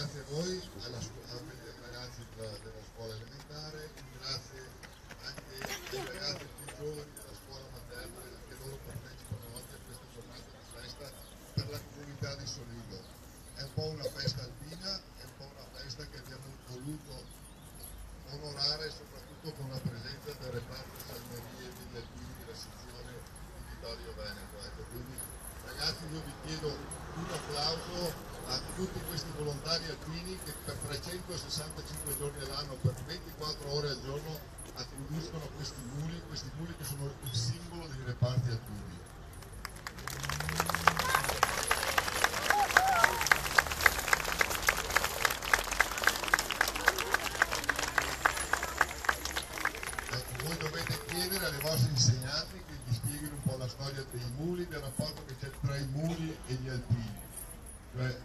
grazie a voi, ai ragazzi della scuola elementare, grazie anche ai ragazzi più giovani della scuola materna, che loro partecipano oggi a questa giornata di festa per la comunità di Soligo. È un po' una festa alpina, è un po' una festa che abbiamo voluto onorare soprattutto con la presenza del reparto Salmerie degli Alpini della sezione di Vittorio Veneto. Ecco, quindi ragazzi, io vi chiedo un applauso a tutti questi volontari alpini che per 365 giorni all'anno, per 24 ore al giorno attribuiscono questi muli che sono il simbolo dei reparti alpini. Voi dovete chiedere alle vostre insegnanti che vi spieghino un po' la storia dei muli, del rapporto che c'è tra i muli e gli alpini. Cioè,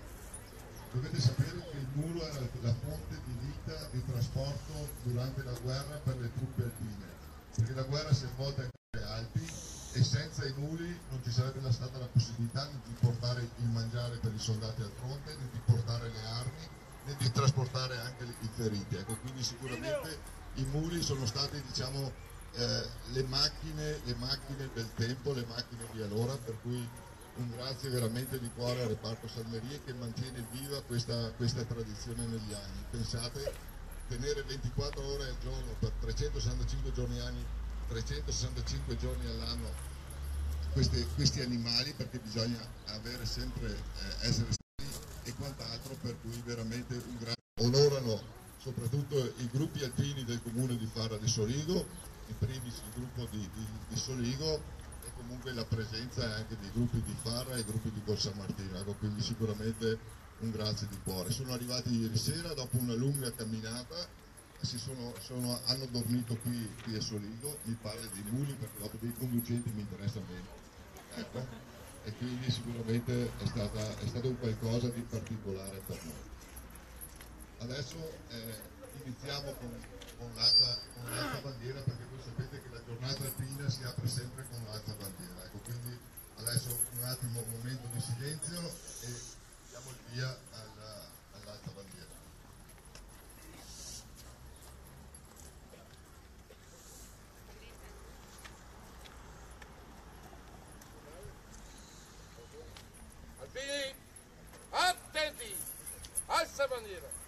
dovete sapere che il mulo era la fonte di vita, di trasporto durante la guerra per le truppe alpine, perché la guerra si è svolta nelle Alpi e senza i muli non ci sarebbe stata la possibilità di portare il mangiare per i soldati al fronte, né di portare le armi, né di trasportare anche i feriti. Ecco, quindi sicuramente i muli sono stati, diciamo, le macchine del tempo, le macchine di allora, per cui un grazie veramente di cuore al reparto Salmerie che mantiene viva questa tradizione negli anni. Pensate, tenere 24 ore al giorno per 365 giorni all'anno questi animali, perché bisogna avere sempre essere stati e quant'altro, per cui veramente un grande onorano soprattutto i gruppi alpini del comune di Farra di Soligo, in primis il gruppo di Soligo, e comunque la presenza anche dei gruppi di Farra e gruppi di Borsa Martina, quindi sicuramente un grazie di cuore. Sono arrivati ieri sera dopo una lunga camminata, hanno dormito qui a Soligo, mi pare dei muli perché dopo dei conducenti mi interessa meno, ecco, e quindi sicuramente è stato un qualcosa di particolare per noi. Adesso iniziamo con l'alta bandiera, perché voi sapete che la giornata alpina si apre sempre con l'alta bandiera. Ecco, quindi adesso un attimo, un momento di silenzio e diamo il via all'alta bandiera. Alpini, attenti! Alza bandiera!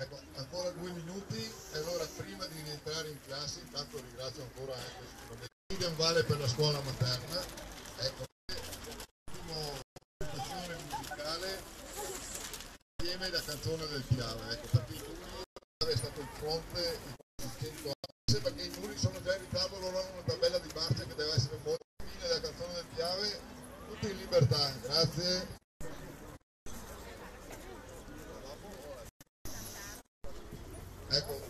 Ecco, ancora 2 minuti e allora prima di rientrare in classe intanto ringrazio ancora anche sicuramente Miriam Vale per la scuola materna. Ecco, l'ultima presentazione musicale insieme la canzone del Piave, ecco, perché il Piave è stato il fronte in 100 anni. Sembra che i muri sono già in ritardo, loro hanno una tabella di marcia che deve essere molto fine della canzone del Piave, tutti in libertà, grazie. Ecco,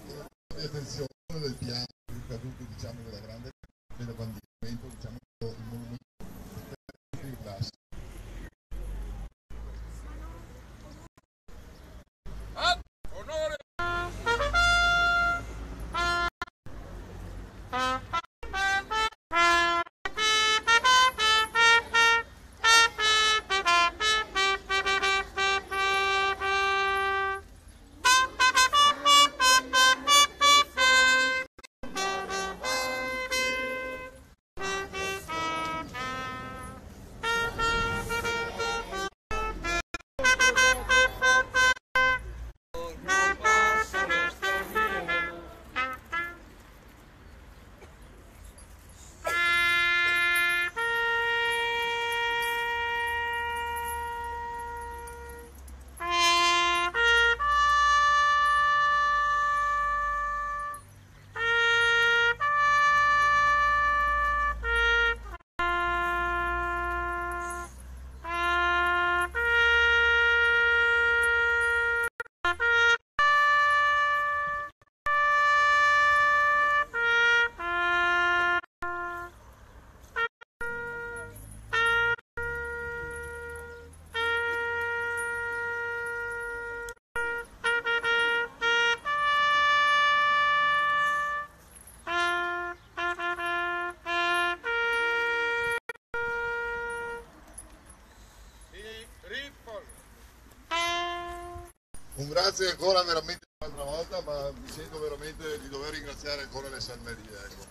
Un grazie ancora veramente un'altra volta, ma mi sento veramente di dover ringraziare ancora le Salmerie. Ecco.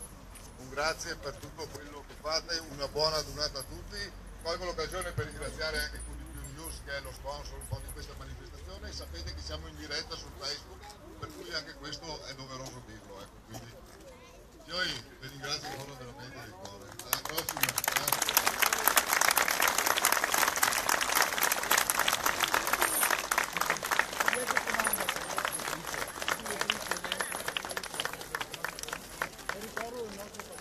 Un grazie per tutto quello che fate, una buona giornata a tutti. Colgo l'occasione per ringraziare anche Codipiù News che è lo sponsor un po' di questa manifestazione. Sapete che siamo in diretta su Facebook, per cui anche questo è doveroso dirlo. Ecco. Quindi io vi ringrazio ancora veramente di cuore. Alla prossima. Ricordo il nostro